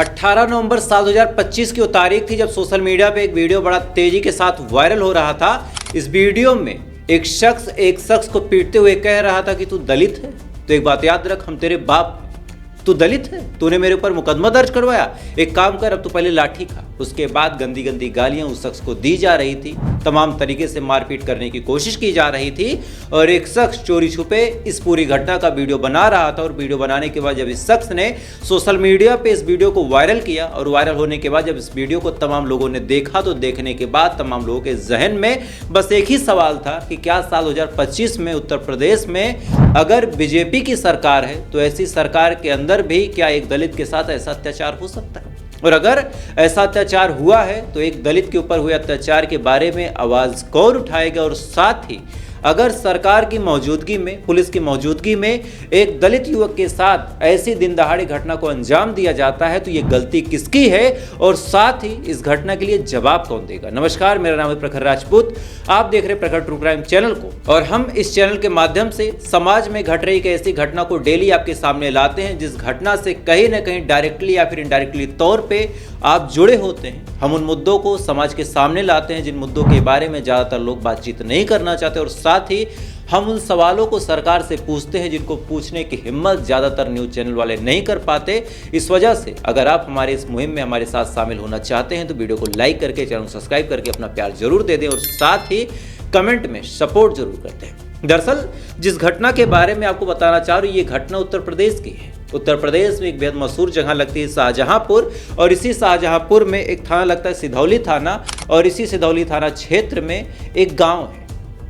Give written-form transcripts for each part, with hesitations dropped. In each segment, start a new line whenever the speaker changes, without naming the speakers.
18 नवंबर साल 2025 की वो तारीख थी जब सोशल मीडिया पे एक वीडियो बड़ा तेजी के साथ वायरल हो रहा था। इस वीडियो में एक शख्स को पीटते हुए कह रहा था कि तू दलित है। तो एक बात याद रख, हम तेरे बाप हैं, तू दलित है, तूने मेरे ऊपर मुकदमा दर्ज करवाया, एक काम कर, अब तू पहले लाठी खा। उसके बाद गंदी गंदी गालियां उस शख्स को दी जा रही थी, तमाम तरीके से मारपीट करने की कोशिश की जा रही थी और एक शख्स चोरी छुपे इस पूरी घटना का वीडियो बना रहा था। और वीडियो बनाने के बाद जब इस शख्स ने सोशल मीडिया पे इस वीडियो को वायरल किया और वायरल होने के बाद जब इस वीडियो को तमाम लोगों ने देखा तो देखने के बाद तमाम लोगों के जहन में बस एक ही सवाल था कि क्या साल 2025 में उत्तर प्रदेश में अगर बीजेपी की सरकार है तो ऐसी सरकार के अंदर भी क्या एक दलित के साथ ऐसा अत्याचार हो सकता है? और अगर ऐसा अत्याचार हुआ है तो एक दलित के ऊपर हुए अत्याचार के बारे में आवाज कौन उठाएगा? और साथ ही अगर सरकार की मौजूदगी में, पुलिस की मौजूदगी में एक दलित युवक के साथ ऐसी दिन दहाड़े घटना को अंजाम दिया जाता है तो ये गलती किसकी है और साथ ही इस घटना के लिए जवाब कौन देगा? नमस्कार, मेरा नाम है प्रखर राजपूत, आप देख रहे हैं प्रखर ट्रू क्राइम चैनल को और हम इस चैनल के माध्यम से समाज में घट रही एक ऐसी घटना को डेली आपके सामने लाते हैं जिस घटना से कहीं ना कहीं डायरेक्टली या फिर इनडायरेक्टली तौर पे आप जुड़े होते हैं। हम उन मुद्दों को समाज के सामने लाते हैं जिन मुद्दों के बारे में ज़्यादातर लोग बातचीत नहीं करना चाहते और साथ ही हम उन सवालों को सरकार से पूछते हैं जिनको पूछने की हिम्मत ज़्यादातर न्यूज़ चैनल वाले नहीं कर पाते। इस वजह से अगर आप हमारे इस मुहिम में हमारे साथ शामिल होना चाहते हैं तो वीडियो को लाइक करके, चैनल को सब्सक्राइब करके अपना प्यार जरूर दे दें और साथ ही कमेंट में सपोर्ट जरूर करते हैं। दरअसल जिस घटना के बारे में आपको बताना चाह रही हूँ ये घटना उत्तर प्रदेश की है। उत्तर प्रदेश में एक बेहद मशहूर जगह लगती है शाहजहांपुर और इसी शाहजहांपुर में एक थाना लगता है सिधौली थाना और इसी सिधौली थाना क्षेत्र में एक गांव है।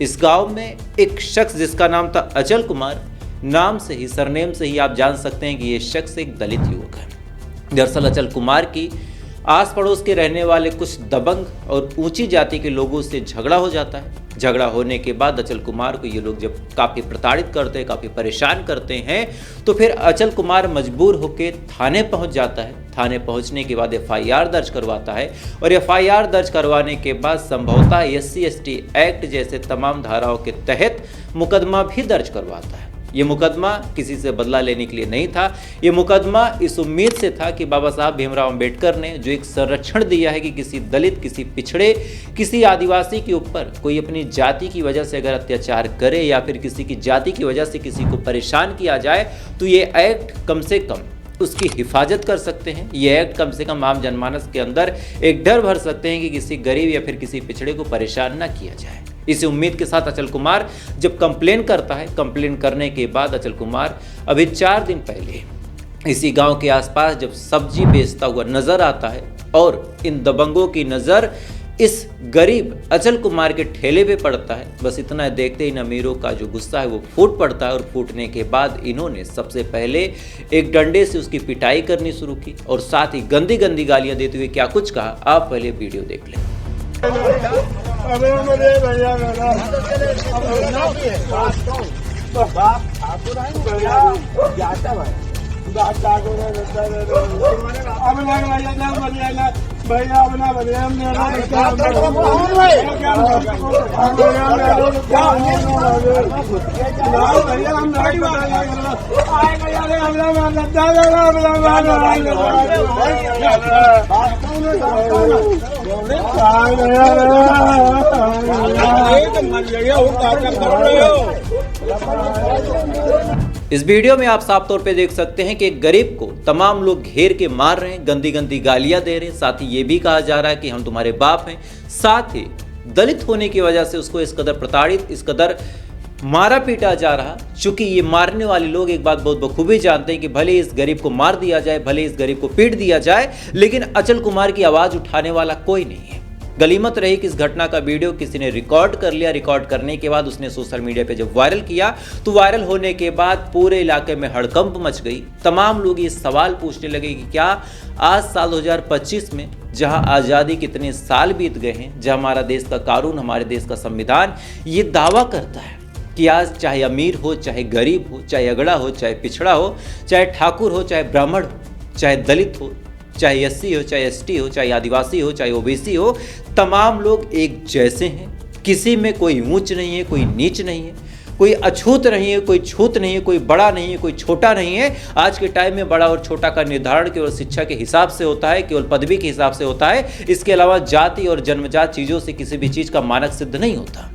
इस गांव में एक शख्स जिसका नाम था अचल कुमार, नाम से ही, सरनेम से ही आप जान सकते हैं कि ये शख्स एक दलित युवक है। दरअसल अचल कुमार की आस पड़ोस के रहने वाले कुछ दबंग और ऊंची जाति के लोगों से झगड़ा हो जाता है। झगड़ा होने के बाद अचल कुमार को ये लोग जब काफ़ी प्रताड़ित करते हैं, काफ़ी परेशान करते हैं तो फिर अचल कुमार मजबूर होकर थाने पहुंच जाता है। थाने पहुंचने के बाद एफआईआर दर्ज करवाता है और एफआईआर दर्ज करवाने के बाद संभवतः SC/ST एक्ट जैसे तमाम धाराओं के तहत मुकदमा भी दर्ज करवाता है। ये मुकदमा किसी से बदला लेने के लिए नहीं था, ये मुकदमा इस उम्मीद से था कि बाबा साहब भीमराव अंबेडकर ने जो एक संरक्षण दिया है कि किसी दलित, किसी पिछड़े, किसी आदिवासी के ऊपर कोई अपनी जाति की वजह से अगर अत्याचार करे या फिर किसी की जाति की वजह से किसी को परेशान किया जाए तो ये एक्ट कम से कम उसकी हिफाजत कर सकते हैं। ये एक्ट कम से कम आम जनमानस के अंदर एक डर भर सकते हैं कि किसी गरीब या फिर किसी पिछड़े को परेशान ना किया जाए। इसी उम्मीद के साथ अचल कुमार जब कंप्लेन करता है, कंप्लेन करने के बाद अचल कुमार अभी 4 दिन पहले इसी गांव के आसपास जब सब्जी बेचता हुआ नजर आता है और इन दबंगों की नज़र इस गरीब अचल कुमार के ठेले पे पड़ता है। बस इतना देखते ही इन अमीरों का जो गुस्सा है वो फूट पड़ता है और फूटने के बाद इन्होंने सबसे पहले एक डंडे से उसकी पिटाई करनी शुरू की और साथ ही गंदी गंदी गालियां देते हुए क्या कुछ कहा, आप पहले वीडियो देख लें।
भैया
इस वीडियो में आप साफ तौर पे देख सकते हैं कि एक गरीब को तमाम लोग घेर के मार रहे हैं, गंदी गंदी गालियां दे रहे हैं, साथ ही ये भी कहा जा रहा है कि हम तुम्हारे बाप हैं। साथ ही दलित होने की वजह से उसको इस कदर प्रताड़ित, इस कदर मारा पीटा जा रहा। चूंकि ये मारने वाले लोग एक बात बहुत बखूबी जानते हैं कि भले इस गरीब को मार दिया जाए, भले इस गरीब को पीट दिया जाए, लेकिन अचल कुमार की आवाज उठाने वाला कोई नहीं है। गलीमत रही कि इस घटना का वीडियो किसी ने रिकॉर्ड कर लिया। रिकॉर्ड करने के बाद उसने सोशल मीडिया पे जब वायरल किया तो वायरल होने के बाद पूरे इलाके में हड़कंप मच गई। तमाम लोग ये सवाल पूछने लगे कि क्या आज साल 2025 में जहां आज़ादी कितने साल बीत गए हैं, जहां हमारा देश का कानून, हमारे देश का संविधान ये दावा करता है कि आज चाहे अमीर हो, चाहे गरीब हो, चाहे अगड़ा हो, चाहे पिछड़ा हो, चाहे ठाकुर हो, चाहे ब्राह्मण हो, चाहे दलित हो, चाहे SC हो, चाहे ST हो, चाहे आदिवासी हो, चाहे OBC हो, तमाम लोग एक जैसे हैं। किसी में कोई ऊंच नहीं है, कोई नीच नहीं है। कोई अछूत नहीं है, कोई छूत नहीं है, कोई बड़ा नहीं है, कोई छोटा नहीं है। आज के टाइम में बड़ा और छोटा का निर्धारण केवल शिक्षा के हिसाब से होता है, केवल पदवी के हिसाब से होता है। इसके अलावा जाति और जन्मजात चीज़ों से किसी भी चीज़ का मानक सिद्ध नहीं होता।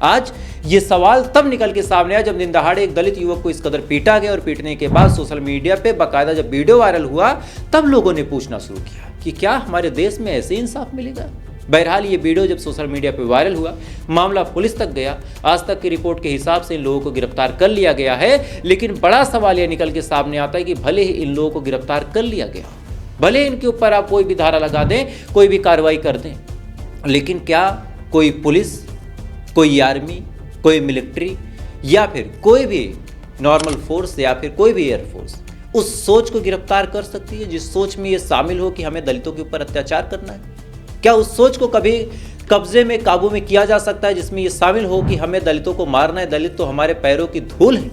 आज ये सवाल तब निकल के सामने आया जब दिन दहाड़े एक दलित युवक को इस कदर पीटा गया और पीटने के बाद सोशल मीडिया पे बाकायदा जब वीडियो वायरल हुआ, तब लोगों ने पूछना शुरू किया कि क्या हमारे देश में ऐसे इंसाफ मिलेगा। बहरहाल ये वीडियो जब सोशल मीडिया पे वायरल हुआ, मामला पुलिस तक गया। आज तक की रिपोर्ट के हिसाब से इन लोगों को गिरफ्तार कर लिया गया है। लेकिन बड़ा सवाल ये निकल के सामने आता है कि भले ही इन लोगों को गिरफ्तार कर लिया गया, भले इनके ऊपर आप कोई भी धारा लगा दें, कोई भी कार्रवाई कर दें, लेकिन क्या कोई पुलिस, कोई आर्मी, कोई मिलिट्री या फिर कोई भी नॉर्मल फोर्स या फिर कोई भी एयरफोर्स उस सोच को गिरफ्तार कर सकती है जिस सोच में ये शामिल हो कि हमें दलितों के ऊपर अत्याचार करना है? क्या उस सोच को कभी कब्जे में, काबू में किया जा सकता है जिसमें ये शामिल हो कि हमें दलितों को मारना है, दलित तो हमारे पैरों की धूल है?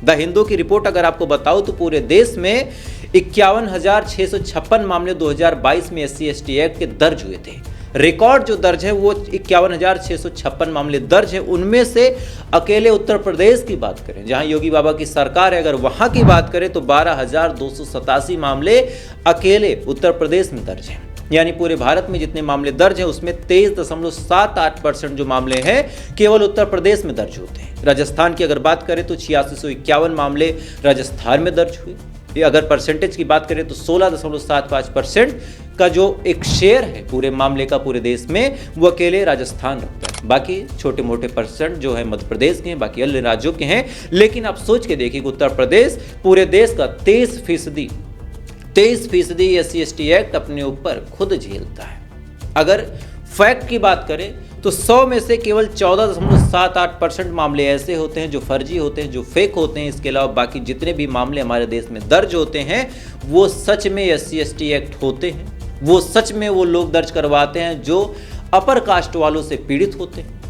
द हिंदू की रिपोर्ट अगर आपको बताऊं तो पूरे देश में 51,656 मामले 2022 में SC/ST एक्ट के दर्ज हुए थे। रिकॉर्ड जो दर्ज है वो 51,656 मामले दर्ज है। उनमें से अकेले उत्तर प्रदेश की बात करें, जहां योगी बाबा की सरकार है, अगर वहां की बात करें तो 12,287 मामले अकेले उत्तर प्रदेश में दर्ज हैं। यानी पूरे भारत में जितने मामले दर्ज हैं उसमें 23.78% जो मामले हैं केवल उत्तर प्रदेश में दर्ज होते हैं। राजस्थान की अगर बात करें तो 8651 मामले राजस्थान में दर्ज हुए। अगर परसेंटेज की बात करें तो 16.75% का जो एक शेयर है पूरे मामले का पूरे देश में, वो अकेले राजस्थान रखता है। बाकी छोटे मोटे परसेंट जो है मध्य प्रदेश के हैं, बाकी अन्य राज्यों के हैं। लेकिन आप सोच के देखिए कि उत्तर प्रदेश पूरे देश का 23% SC/ST एक्ट अपने ऊपर खुद झेलता है। अगर फैक्ट की बात करें तो 100 में से केवल 14.78% मामले ऐसे होते हैं जो फर्जी होते हैं, जो फेक होते हैं। इसके अलावा बाकी जितने भी मामले हमारे देश में दर्ज होते हैं वो सच में SC/ST एक्ट होते हैं। वो सच में वो लोग दर्ज करवाते हैं जो अपर कास्ट वालों से पीड़ित होते हैं।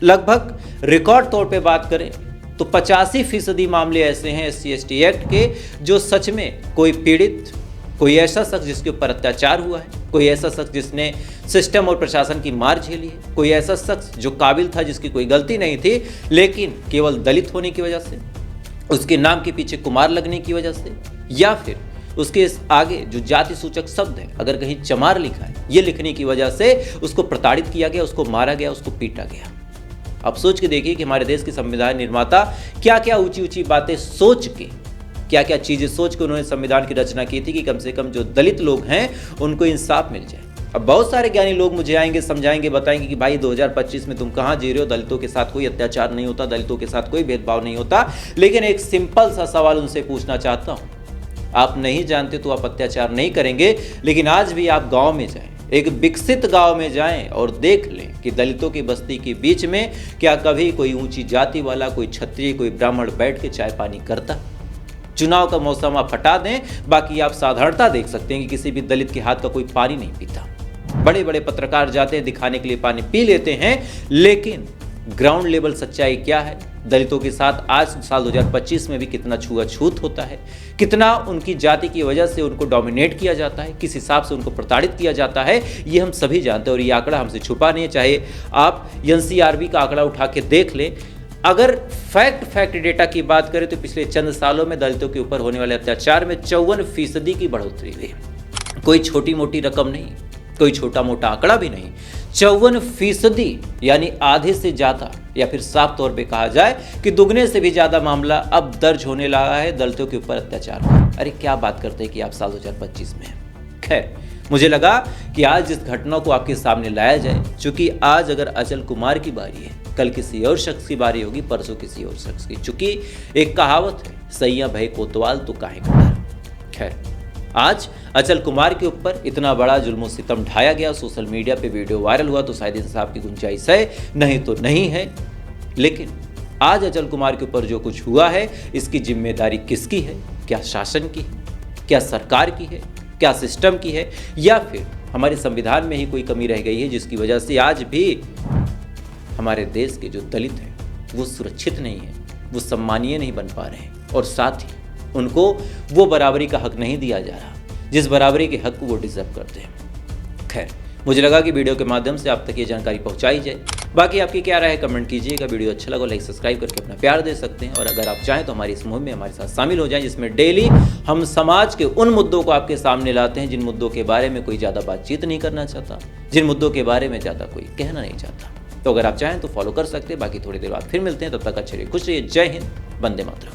लगभग रिकॉर्ड तौर पे बात करें तो 85% मामले ऐसे हैं SC/ST एक्ट के जो सच में कोई पीड़ित, कोई ऐसा शख्स जिसके ऊपर अत्याचार हुआ है, कोई ऐसा शख्स जिसने सिस्टम और प्रशासन की मार झेली है, कोई ऐसा शख्स जो काबिल था, जिसकी कोई गलती नहीं थी, लेकिन केवल दलित होने की वजह से, उसके नाम के पीछे कुमार लगने की वजह से, या फिर उसके आगे जो जाति सूचक शब्द है अगर कहीं चमार लिखा है, ये लिखने की वजह से उसको प्रताड़ित किया गया, उसको मारा गया, उसको पीटा गया। अब सोच के देखिए कि हमारे देश के संविधान निर्माता क्या क्या ऊंची ऊंची बातें सोच के, क्या क्या चीज़ें सोच के उन्होंने संविधान की रचना की थी कि कम से कम जो दलित लोग हैं उनको इंसाफ मिल जाए। अब बहुत सारे ज्ञानी लोग मुझे आएंगे, समझाएंगे, बताएंगे कि भाई 2025 में तुम कहाँ जी रहे हो, दलितों के साथ कोई अत्याचार नहीं होता, दलितों के साथ कोई भेदभाव नहीं होता। लेकिन एक सिंपल सा सवाल उनसे पूछना चाहता हूँ, आप नहीं जानते तो आप अत्याचार नहीं करेंगे, लेकिन आज भी आप गाँव में जाएं, एक विकसित गांव में जाएं और देख लें कि दलितों की बस्ती के बीच में क्या कभी कोई ऊंची जाति वाला, कोई क्षत्रिय, कोई ब्राह्मण बैठ के चाय पानी करता? चुनाव का मौसम आप हटा दें, बाकी आप साधारणता देख सकते हैं कि किसी भी दलित के हाथ का कोई पानी नहीं पीता। बड़े बड़े पत्रकार जाते हैं, दिखाने के लिए पानी पी लेते हैं, लेकिन ग्राउंड लेवल सच्चाई क्या है? दलितों के साथ आज साल 2025 में भी कितना छुआछूत होता है, कितना उनकी जाति की वजह से उनको डोमिनेट किया जाता है, किस हिसाब से उनको प्रताड़ित किया जाता है, ये हम सभी जानते हैं और ये आंकड़ा हमसे छुपा नहीं है। चाहे आप NCRB का आंकड़ा उठा के देख लें। अगर फैक्ट डेटा की बात करें तो पिछले चंद सालों में दलितों के ऊपर होने वाले अत्याचार में 54% की बढ़ोतरी हुई। कोई छोटी मोटी रकम नहीं, कोई छोटा मोटा आंकड़ा भी नहीं, 54% यानी आधे से ज़्यादा, या फिर साफ तौर पे कहा जाए कि दुगने से भी ज़्यादा मामला अब दर्ज होने लगा है दलितों के ऊपर अत्याचार। अरे क्या बात करते हैं कि आप साल 2025 में। खैर, मुझे लगा कि आज इस घटना को आपके सामने लाया जाए, चूँकि आज अगर अचल कुमार की बारी है, कल किसी और शख्स की बारी होगी, परसों किसी और शख्स की। चूँकि एक कहावत है, सैया भय कोतवाल तो काहे का डर। खैर, आज अचल कुमार के ऊपर इतना बड़ा जुल्म सितम ढाया गया, सोशल मीडिया पे वीडियो वायरल हुआ, तो शायद इंसाफ की गुंजाइश है, नहीं तो नहीं है। लेकिन आज अचल कुमार के ऊपर जो कुछ हुआ है, इसकी जिम्मेदारी किसकी है? क्या शासन की है? क्या सरकार की है? क्या सिस्टम की है? या फिर हमारे संविधान में ही कोई कमी रह गई है जिसकी वजह से आज भी हमारे देश के जो दलित हैं वो सुरक्षित नहीं है, वो सम्मानीय नहीं बन पा रहे हैं, और साथ ही उनको वो बराबरी का हक नहीं दिया जा रहा जिस बराबरी के हक को वो डिजर्व करते हैं। खैर, मुझे लगा कि वीडियो के माध्यम से आप तक ये जानकारी पहुंचाई जाए। बाकी आपकी क्या राय है कमेंट कीजिएगा। वीडियो अच्छा लगा लाइक सब्सक्राइब करके अपना प्यार दे सकते हैं, और अगर आप चाहें तो हमारी इस मुहिम में हमारे साथ शामिल हो जाएं, जिसमें डेली हम समाज के उन मुद्दों को आपके सामने लाते हैं जिन मुद्दों के बारे में कोई ज़्यादा बातचीत नहीं करना चाहता, जिन मुद्दों के बारे में ज़्यादा कोई कहना नहीं चाहता। तो अगर आप चाहें तो फॉलो कर सकते हैं। बाकी थोड़ी देर बाद फिर मिलते हैं, तब तक अच्छे रहिए, खुश रहिए। जय हिंद, वंदे मातरम।